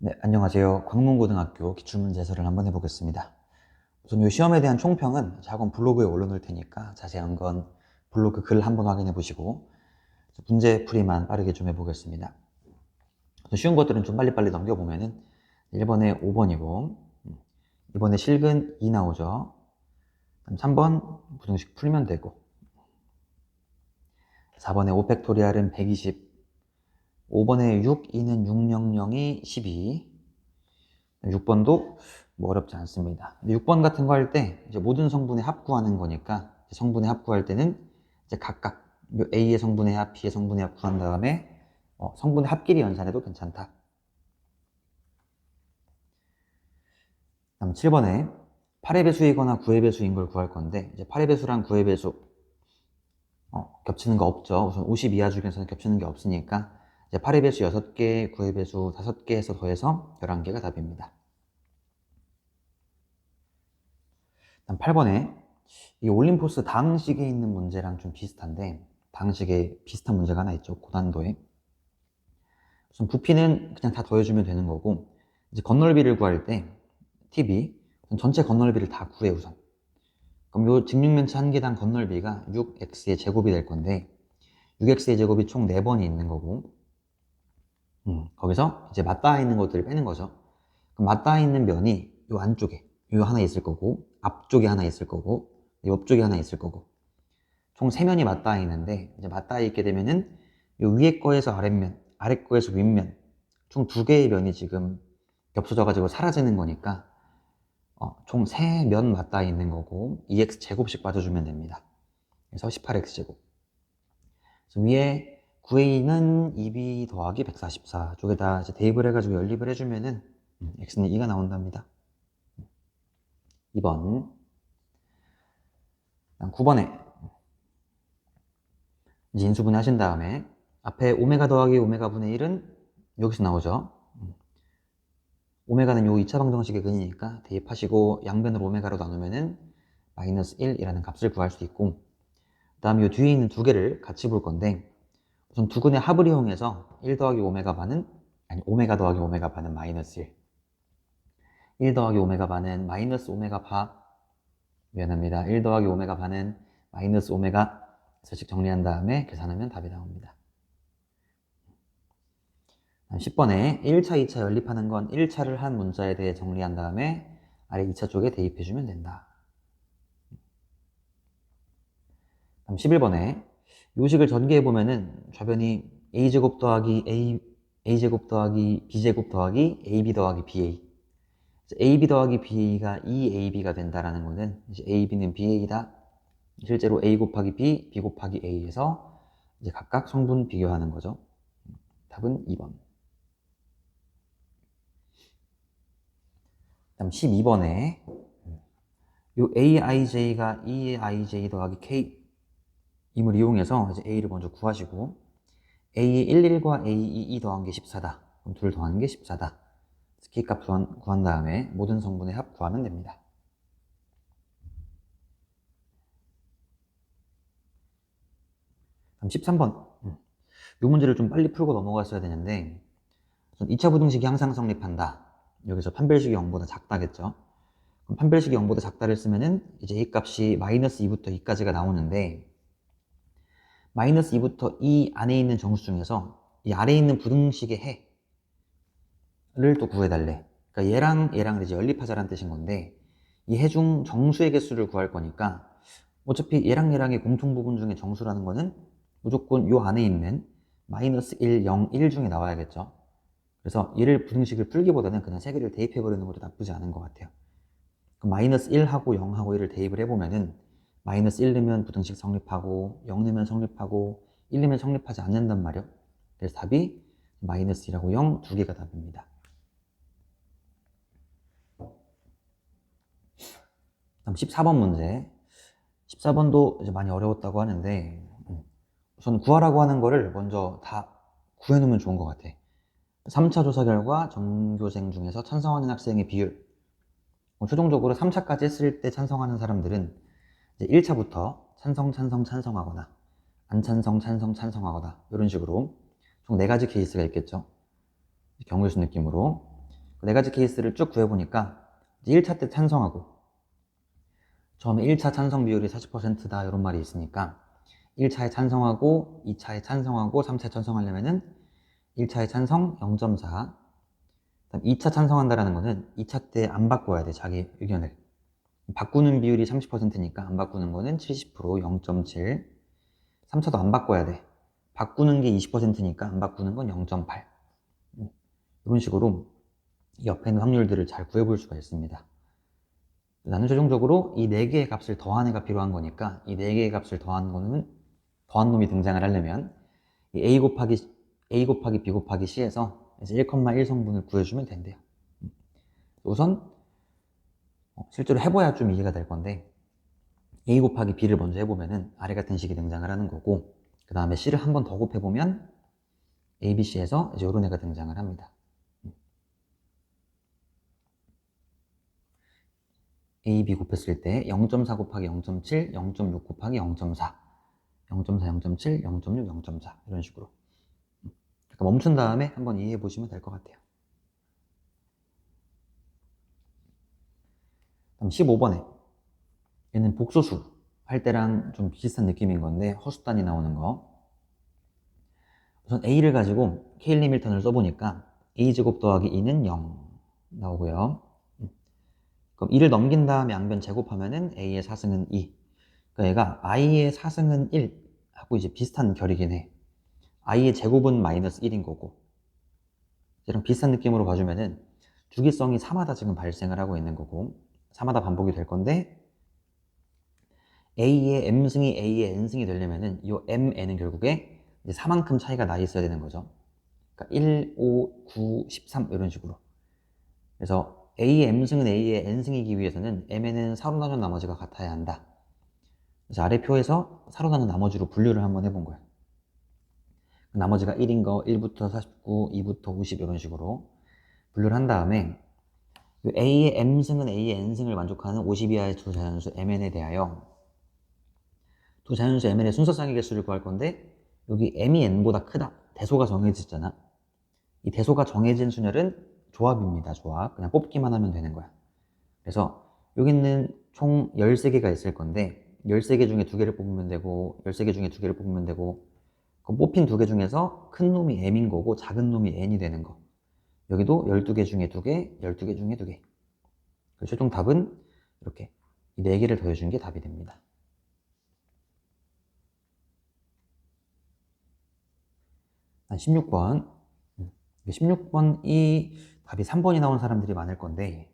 네, 안녕하세요. 광문고등학교 기출문제 해설을 한번 해보겠습니다. 우선 이 시험에 대한 총평은 학원 블로그에 올려놓을 테니까 자세한 건 블로그 글 한번 확인해 보시고 문제 풀이만 빠르게 좀 해보겠습니다. 쉬운 것들은 좀 빨리빨리 넘겨보면은 1번에 5번이고 2번에 실근 2 나오죠. 3번 부등식 풀면 되고 4번에 5팩토리알은 120, 5번에 6, 2는 600이 12, 6번도 뭐 어렵지 않습니다. 6번 같은 거 할 때 이제 모든 성분의 합 구하는 거니까 성분의 합 구할 때는 이제 각각 A의 성분의 합, B의 성분의 합 구한 다음에 성분의 합끼리 연산해도 괜찮다. 다음 7번에 8의 배수이거나 9의 배수인 걸 구할 건데 이제 8의 배수랑 9의 배수 겹치는 거 없죠. 우선 50 이하 중에서는 겹치는 게 없으니까 이제 8의 배수 6개, 9의 배수 5개 해서 더해서 11개가 답입니다. 다음 8번에 이 올림포스 다항식에 있는 문제랑 좀 비슷한데 다항식에 비슷한 문제가 하나 있죠. 고난도에. 우선 부피는 그냥 다 더해주면 되는 거고 이제 건널비를 구할 때 팁이 전체 건널비를 다 구해 우선. 그럼 요 직육면체 한 개당 건널비가 6x의 제곱이 될 건데 6x의 제곱이 총 4번이 있는 거고 거기서 이제 맞닿아 있는 것들을 빼는 거죠. 그럼 맞닿아 있는 면이 요 안쪽에 요 하나 있을 거고 앞쪽에 하나 있을 거고 옆쪽에 하나 있을 거고 총 3면이 맞닿아 있는데 이제 맞닿아 있게 되면은 요 위에 거에서 아랫면, 아래 거에서 윗면 총 2개의 면이 지금 겹쳐져 가지고 사라지는 거니까 총 3면 맞닿아 있는 거고 2x 제곱씩 빠져주면 됩니다. 그래서 18x 제곱. 그래서 위에 9a는 2b 더하기 144 쪽에다 이제 대입을 해가지고 연립을 해주면은 x는 2가 나온답니다. 2번. 9번에 이제 인수분해 하신 다음에 앞에 오메가 더하기 오메가 분의 1은 여기서 나오죠. 오메가는 요 2차 방정식의 근이니까 대입하시고 양변을 오메가로 나누면은 마이너스 1이라는 값을 구할 수 있고 그 다음에 요 뒤에 있는 두 개를 같이 볼 건데 우선 두 근의 합을 이용해서 1 더하기 오메가 반은 아니 오메가 더하기 오메가 반은 마이너스 1 더하기 오메가 반은 마이너스 오메가 바 미안합니다. 1 더하기 오메가 반은 마이너스 오메가 서식 정리한 다음에 계산하면 답이 나옵니다. 10번에 1차, 2차 연립하는 건 1차를 한 문자에 대해 정리한 다음에 아래 2차 쪽에 대입해주면 된다. 11번에 요식을 전개해보면은 좌변이 a제곱 더하기 a제곱 더하기 b제곱 더하기 ab 더하기 ba ab 더하기 ba가 2ab가 된다라는 거는 이제 ab는 ba다. 실제로 a 곱하기 b 곱하기 a에서 이제 각각 성분 비교하는 거죠. 답은 2번. 다음 12번에 요 aij가 2aij 더하기 k 임을 이용해서 이제 a를 먼저 구하시고 a11과 a22 더한 게 14다. 그럼 둘 더하는 게 14다. k값 구한 다음에 모든 성분의 합 구하면 됩니다. 다음 13번. 이 문제를 좀 빨리 풀고 넘어갔어야 되는데 2차 부등식이 항상 성립한다. 여기서 판별식이 0보다 작다겠죠. 그럼 판별식이 0보다 작다를 쓰면은 이제 a 값이 마이너스 2부터 2까지가 나오는데 마이너스 2부터 2 안에 있는 정수 중에서 이 아래에 있는 부등식의 해를 또 구해달래. 그러니까 얘랑 이제 연립하자라는 뜻인 건데 이 해 중 정수의 개수를 구할 거니까 어차피 얘랑의 공통 부분 중에 정수라는 거는 무조건 요 안에 있는 마이너스 1, 0, 1 중에 나와야겠죠. 그래서 얘를 부등식을 풀기보다는 그냥 세 개를 대입해버리는 것도 나쁘지 않은 것 같아요. 그럼 마이너스 1하고 0하고 1을 대입을 해보면은 마이너스 1 넣으면 부등식 성립하고 0 넣으면 성립하고 1 넣으면 성립하지 않는단 말이에요. 그래서 답이 마이너스 1하고 0 두 개가 답입니다. 다음 14번 문제. 14번도 이제 많이 어려웠다고 하는데 우선 구하라고 하는 거를 먼저 다 구해놓으면 좋은 것 같아. 3차 조사 결과 전교생 중에서 찬성하는 학생의 비율 최종적으로 3차까지 했을 때 찬성하는 사람들은 이제 1차부터 찬성하거나 안 찬성하거나 이런 식으로 총 4가지 케이스가 있겠죠. 경우의 수 느낌으로 네 가지 케이스를 쭉 구해보니까 1차 때 찬성하고 처음에 1차 찬성 비율이 40%다 이런 말이 있으니까 1차에 찬성하고 2차에 찬성하고 3차에 찬성하려면은 1차에 찬성 0.4 2차 찬성한다라는 거는 2차 때 안 바꿔야 돼 자기 의견을 바꾸는 비율이 30%니까 안 바꾸는 거는 70% 0.7 3차도 안 바꿔야 돼 바꾸는 게 20%니까 안 바꾸는 건 0.8 이런 식으로 옆에 있는 확률들을 잘 구해볼 수가 있습니다. 나는 최종적으로 이 4개의 값을 더한 애가 필요한 거니까 이 4개의 값을 더한 놈이 등장을 하려면 이 A 곱하기 B 곱하기 C에서 이제 1,1 성분을 구해주면 된대요. 우선 실제로 해봐야 좀 이해가 될 건데 A 곱하기 B를 먼저 해보면은 아래 같은 식이 등장을 하는 거고 그 다음에 C를 한 번 더 곱해보면 A, B, C에서 이제 이런 애가 등장을 합니다. A, B 곱했을 때 0.4 곱하기 0.7, 0.6 곱하기 0.4 0.4, 0.7, 0.6, 0.4 이런 식으로 잠깐 멈춘 다음에 한번 이해해 보시면 될 것 같아요. 다음 15번에 얘는 복소수 할 때랑 좀 비슷한 느낌인 건데 허수단이 나오는 거 우선 A를 가지고 K-리밀턴을 써보니까 A제곱 더하기 2는 0 나오고요. 그럼 2를 넘긴 다음에 양변 제곱하면은 A의 4승은 2 그러니까 얘가 I의 4승은 1 하고 이제 비슷한 결이긴 해. I의 제곱은 마이너스 1인 거고 얘랑 비슷한 느낌으로 봐주면은 주기성이 3마다 지금 발생을 하고 있는 거고 3마다 반복이 될 건데 A의 M승이 A의 N승이 되려면은 이 MN은 결국에 이제 4만큼 차이가 나 있어야 되는 거죠. 그러니까 1, 5, 9, 13 이런 식으로. 그래서 A의 M승은 A의 N승이기 위해서는 Mn은 4로 나눈 나머지가 같아야 한다. 그래서 아래 표에서 4로 나눈 나머지로 분류를 한번 해본 거예요. 나머지가 1인 거 1부터 49, 2부터 50 이런 식으로 분류를 한 다음에 A의 M승은 A의 N승을 만족하는 50 이하의 두 자연수 Mn에 대하여 두 자연수 Mn의 순서상의 개수를 구할 건데 여기 M이 N보다 크다. 대소가 정해졌잖아. 이 대소가 정해진 순열은 조합입니다. 조합. 그냥 뽑기만 하면 되는 거야. 그래서 여기는 총 13개가 있을 건데 13개 중에 2개를 뽑으면 되고 13개 중에 2개를 뽑으면 되고 뽑힌 2개 중에서 큰 놈이 M인 거고 작은 놈이 N이 되는 거. 여기도 12개 중에 2개, 12개 중에 2개. 최종 답은 이렇게 이 4개를 더해주는 게 답이 됩니다. 16번. 16번이 답이 3번이 나온 사람들이 많을 건데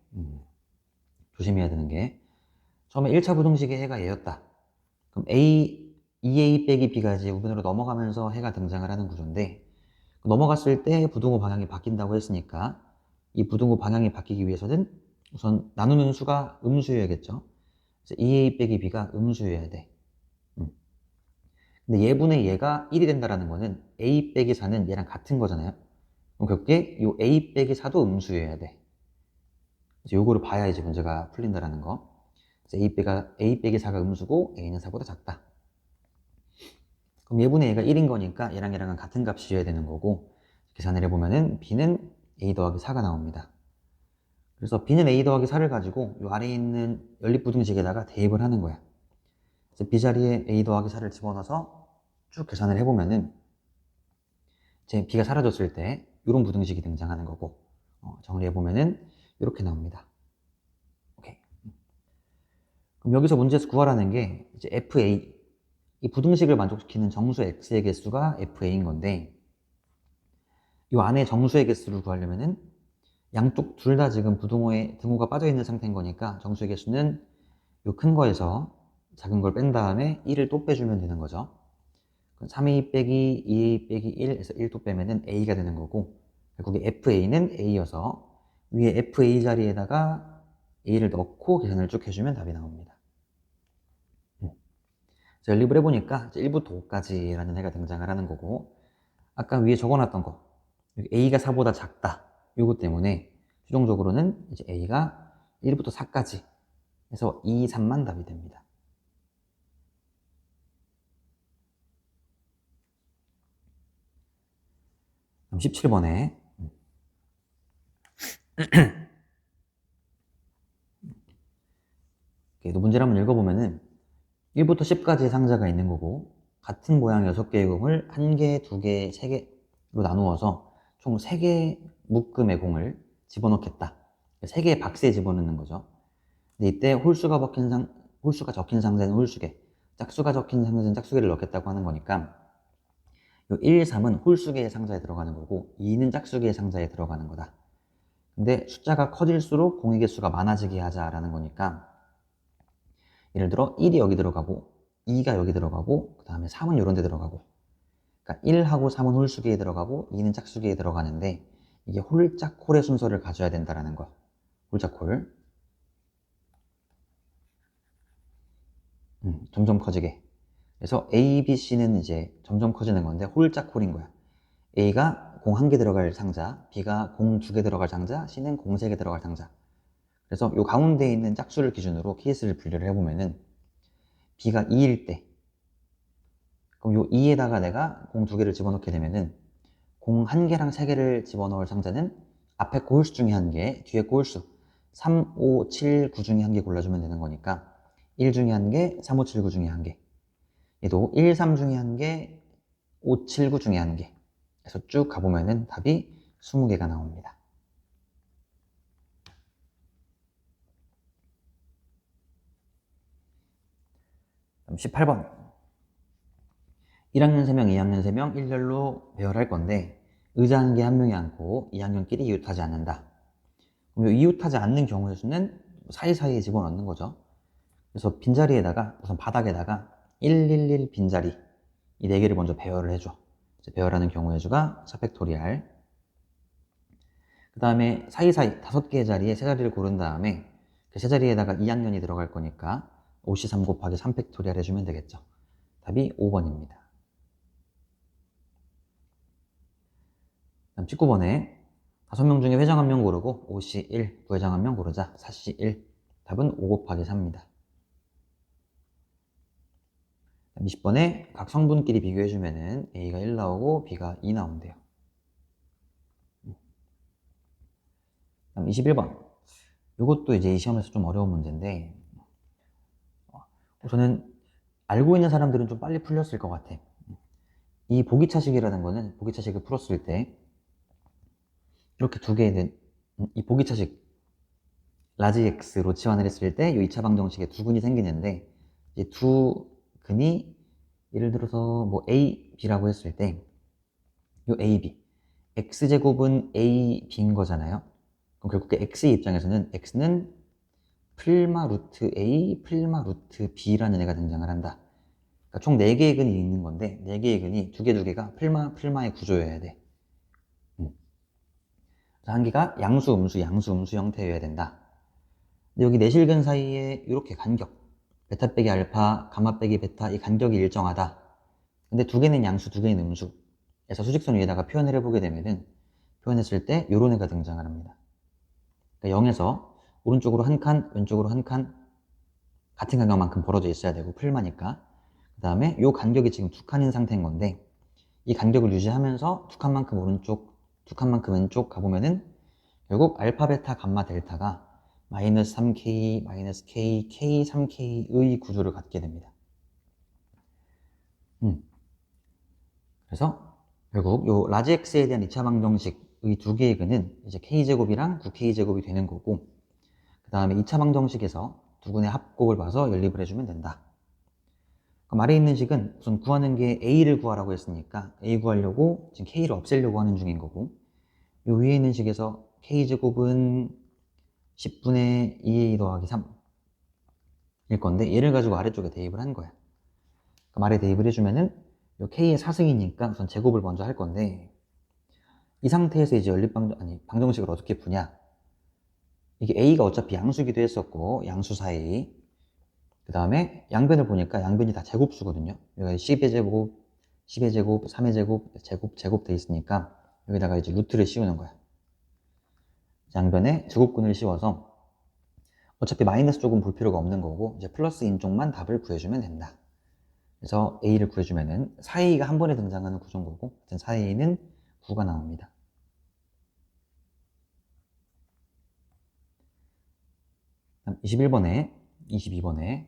조심해야 되는 게 처음에 1차 부등식의 해가 얘였다. 그럼 A, 2A 빼기 B가 이제 우변으로 넘어가면서 해가 등장을 하는 구조인데 넘어갔을 때 부등호 방향이 바뀐다고 했으니까 이 부등호 방향이 바뀌기 위해서는 우선 나누는 수가 음수여야겠죠. 그래서 2A 빼기 B가 음수여야 돼. 근데 얘분의 얘가 1이 된다라는 거는 A 빼기 4는 얘랑 같은 거잖아요. 그럼 결국에 요 A 빼기 4도 음수여야 돼. 그래서 요거를 봐야 이제 문제가 풀린다라는 거. 그래서 A 빼기 4가 음수고 A는 4보다 작다. 그럼 얘분의 얘가 1인 거니까 얘랑 얘랑은 같은 값이어야 되는 거고 계산을 해보면은 B는 A 더하기 4가 나옵니다. 그래서 B는 A 더하기 4를 가지고 요 아래에 있는 연립부등식에다가 대입을 하는 거야. 그래서 B 자리에 A 더하기 4를 집어넣어서 쭉 계산을 해보면은 이제 B가 사라졌을 때 이런 부등식이 등장하는 거고 정리해보면은 이렇게 나옵니다. 오케이. 그럼 여기서 문제에서 구하라는 게 이제 FA 이 부등식을 만족시키는 정수 X의 개수가 FA인 건데 이 안에 정수의 개수를 구하려면은 양쪽 둘 다 지금 부등호에 등호가 빠져 있는 상태인 거니까 정수의 개수는 이 큰 거에서 작은 걸 뺀 다음에 1을 또 빼주면 되는 거죠. 3A 빼기 2A 빼기 1에서 1 또 빼면은 A가 되는 거고 결국에 FA는 A여서 위에 FA 자리에다가 A를 넣고 계산을 쭉 해주면 답이 나옵니다. 연립을 해보니까 1부터 5까지라는 해가 등장을 하는 거고 아까 위에 적어놨던 거 A가 4보다 작다 이것 때문에 최종적으로는 이제 A가 1부터 4까지 해서 2, 3만 답이 됩니다. 그럼 17번에 또 문제를 한번 읽어보면은 1부터 10까지의 상자가 있는 거고 같은 모양 6개의 공을 1개, 2개, 3개로 나누어서 총 3개 묶음의 공을 집어넣겠다. 3개의 박스에 집어넣는 거죠. 근데 이때 홀수가 적힌 상자는 홀수개, 짝수가 적힌 상자는 짝수개를 넣겠다고 하는 거니까 요 1, 3은 홀수개의 상자에 들어가는 거고 2는 짝수개의 상자에 들어가는 거다. 근데 숫자가 커질수록 공의 개수가 많아지게 하자라는 거니까 예를 들어 1이 여기 들어가고 2가 여기 들어가고 그 다음에 3은 이런 데 들어가고 그러니까 1하고 3은 홀수개에 들어가고 2는 짝수개에 들어가는데 이게 홀짝홀의 순서를 가져야 된다라는 거야. 홀짝홀. 점점 커지게. 그래서 A, B, C는 이제 점점 커지는 건데 홀짝홀인 거야. A가 공 1개 들어갈 상자, B가 공 2개 들어갈 상자, C는 공 3개 들어갈 상자. 그래서 요 가운데에 있는 짝수를 기준으로 케이스를 분류를 해보면은 B가 2일 때 그럼 요 2에다가 내가 공 2개를 집어넣게 되면은 공 1개랑 3개를 집어넣을 상자는 앞에 거 홀수 중에 1개, 뒤에 거 홀수 3, 5, 7, 9 중에 1개 골라주면 되는 거니까 1 중에 1개, 3, 5, 7, 9 중에 1개 얘도 1, 3 중에 1개, 5, 7, 9 중에 1개 그래서 쭉 가보면은 답이 20개가 나옵니다. 그럼 18번 1학년 3명, 2학년 3명 일렬로 배열할 건데 의자 1개 한 명이 앉고 2학년끼리 이웃하지 않는다. 그럼 이웃하지 않는 경우의 수는 사이사이에 집어넣는 거죠. 그래서 빈자리에다가 우선 바닥에다가 111 빈자리 이 4개를 먼저 배열을 해줘. 배열하는 경우의 수가 4팩토리알. 그 다음에 사이사이 5개의 자리에 3자리를 고른 다음에 그 3자리에다가 2학년이 들어갈 거니까 5C3 곱하기 3팩토리알 해주면 되겠죠. 답이 5번입니다. 다음 19번에 5명 중에 회장 1명 고르고 5C1, 부회장 1명 고르자. 4C1. 답은 5 곱하기 4입니다. 20번에 각 성분끼리 비교해주면은 A가 1 나오고 B가 2 나온대요. 21번. 이것도 이제 이 시험에서 좀 어려운 문제인데, 우선은 알고 있는 사람들은 좀 빨리 풀렸을 것 같아. 이 보기차식이라는 거는 보기차식을 풀었을 때, 이렇게 두 개의, 이 보기차식, 라지 X로 치환을 했을 때, 이 2차 방정식에 두 근이 생기는데, 이제 두 근이, 예를 들어서 뭐 A, B라고 했을 때, 요 A, B. X제곱은 A, B인 거잖아요. 그럼 결국 X의 입장에서는 X는 플마 루트 A, 플마 루트 B라는 애가 등장을 한다. 그러니까 총 4개의 근이 있는 건데 4개의 근이 2개가 플마의 구조여야 돼. 한 개가 양수, 음수, 양수, 음수 형태여야 된다. 근데 여기 내실근 사이에 이렇게 간격, 베타 빼기 알파, 가마 빼기 베타 이 간격이 일정하다. 근데 2개는 양수, 2개는 음수. 그래서 수직선 위에다가 표현을 해보게 되면은 표현했을 때 이런 애가 등장을 합니다. 그러니까 0에서 오른쪽으로 한 칸, 왼쪽으로 한 칸, 같은 간격만큼 벌어져 있어야 되고 플마니까. 그 다음에 이 간격이 지금 2칸인 상태인 건데 이 간격을 유지하면서 2칸만큼 오른쪽, 2칸만큼 왼쪽 가보면은 결국 알파, 베타, 감마, 델타가 마이너스 3K, 마이너스 K, K, 3K의 구조를 갖게 됩니다. 그래서 결국 요 라지 X에 대한 2차 방정식의 2개의 근은 이제 K제곱이랑 9K제곱이 되는 거고 그 다음에 2차 방정식에서 두 근의 합곡을 봐서 연립을 해주면 된다. 그럼 아래 있는 식은 우선 구하는 게 A를 구하라고 했으니까 A 구하려고 지금 K를 없애려고 하는 중인 거고 요 위에 있는 식에서 K제곱은 10분의 2A 더하기 3일 건데 얘를 가지고 아래쪽에 대입을 한 거야. 그럼 아래 대입을 해주면은 요 K의 4승이니까 우선 제곱을 먼저 할 건데 이 상태에서 이제 방정식을 어떻게 푸냐 이게 A가 어차피 양수기도 했었고 양수 사이 그 다음에 양변을 보니까 양변이 다 제곱수거든요. 여기가 10의 제곱, 10의 제곱, 3의 제곱, 제곱 돼 있으니까 여기다가 이제 루트를 씌우는 거야. 양변에 제곱근을 씌워서 어차피 마이너스 쪽은 볼 필요가 없는 거고 이제 플러스인 쪽만 답을 구해주면 된다. 그래서 A를 구해주면은 4A가 한 번에 등장하는 구조인 거고 4A는 9가 나옵니다. 21번에, 22번에,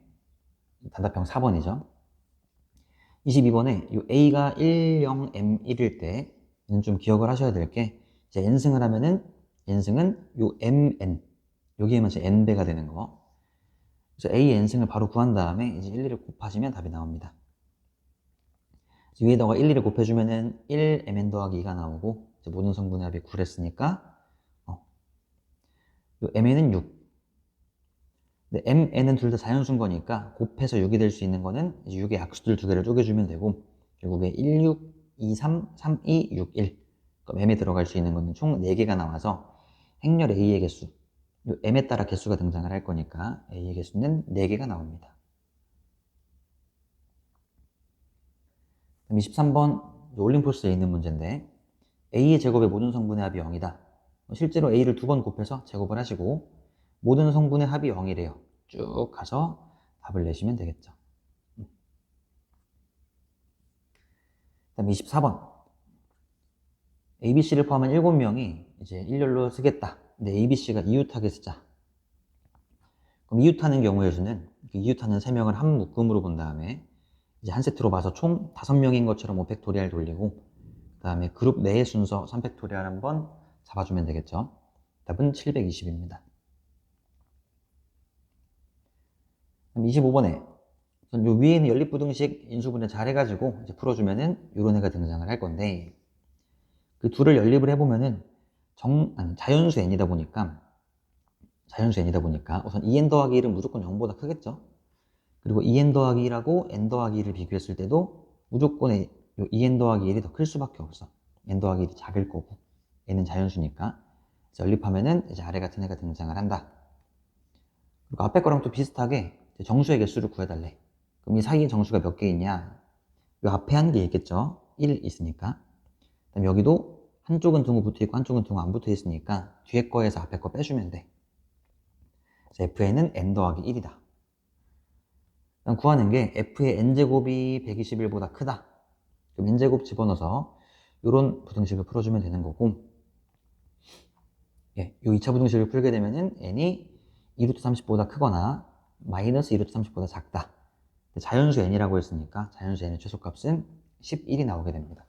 단답형 4번이죠. 22번에 이 A가 1, 0, M, 1일 때는 좀 기억을 하셔야 될 게, 이제 n승을 하면은, n승은 요 mn, 여기에만 이제 n배가 되는 거. 그래서 A n승을 바로 구한 다음에 이제 1, 2를 곱하시면 답이 나옵니다. 위에다가 1, 2를 곱해주면은 1, mn 더하기 2가 나오고, 이제 모든 성분의 합이 9랬으니까, 요 mn은 6. 근데 mn은 둘 다 자연수인 거니까 곱해서 6이 될 수 있는 거는 이제 6의 약수들 두 개를 쪼개주면 되고, 결국에 1, 6, 2, 3, 3, 2, 6, 1. 그럼 m에 들어갈 수 있는 거는 총 4개가 나와서 행렬 A의 개수, 요 m에 따라 개수가 등장을 할 거니까 A의 개수는 4개가 나옵니다. 그럼 23번 올림포스에 있는 문제인데, A의 제곱의 모든 성분의 합이 0이다. 실제로 A를 2번 곱해서 제곱을 하시고 모든 성분의 합이 0이래요. 쭉 가서 답을 내시면 되겠죠. 그다음 24번. ABC를 포함한 7명이 이제 일렬로 쓰겠다. 근데 ABC가 이웃하게 쓰자. 그럼 이웃하는 경우의 수는 이웃하는 3명을 한 묶음으로 본 다음에 이제 한 세트로 봐서 총 5명인 것처럼 5팩토리얼 돌리고, 그 다음에 그룹 내의 순서 3팩토리얼 한번 잡아주면 되겠죠. 답은 720입니다. 25번에 요 위에 있는 연립부등식 인수분해 잘 해가지고 이제 풀어주면은 요런 애가 등장을 할 건데, 그 둘을 연립을 해보면은 자연수 n이다 보니까 우선 2n 더하기 1은 무조건 0보다 크겠죠. 그리고 2n 더하기 1하고 n 더하기 1을 비교했을 때도 무조건 요 2n 더하기 1이 더 클 수밖에 없어. n 더하기 1이 작을 거고, n은 자연수니까. 연립하면은 이제 아래 같은 애가 등장을 한다. 그리고 앞에 거랑 또 비슷하게 정수의 개수를 구해달래. 그럼 이 사이에 정수가 몇 개 있냐? 이 앞에 한 개 있겠죠? 1 있으니까. 그다음 여기도 한쪽은 등호 붙어 있고 한쪽은 등호 안 붙어 있으니까 뒤에 거에서 앞에 거 빼주면 돼. 그래서 fn은 n 더하기 1이다. 그다음 구하는 게 f의 n제곱이 121보다 크다. 그럼 n제곱 집어넣어서 이런 부등식을 풀어주면 되는 거고, 예, 요 2차 부등식을 풀게 되면은 n이 2루트 30보다 크거나 마이너스 2루트 30보다 작다. 자연수 n이라고 했으니까 자연수 n의 최소값은 11이 나오게 됩니다.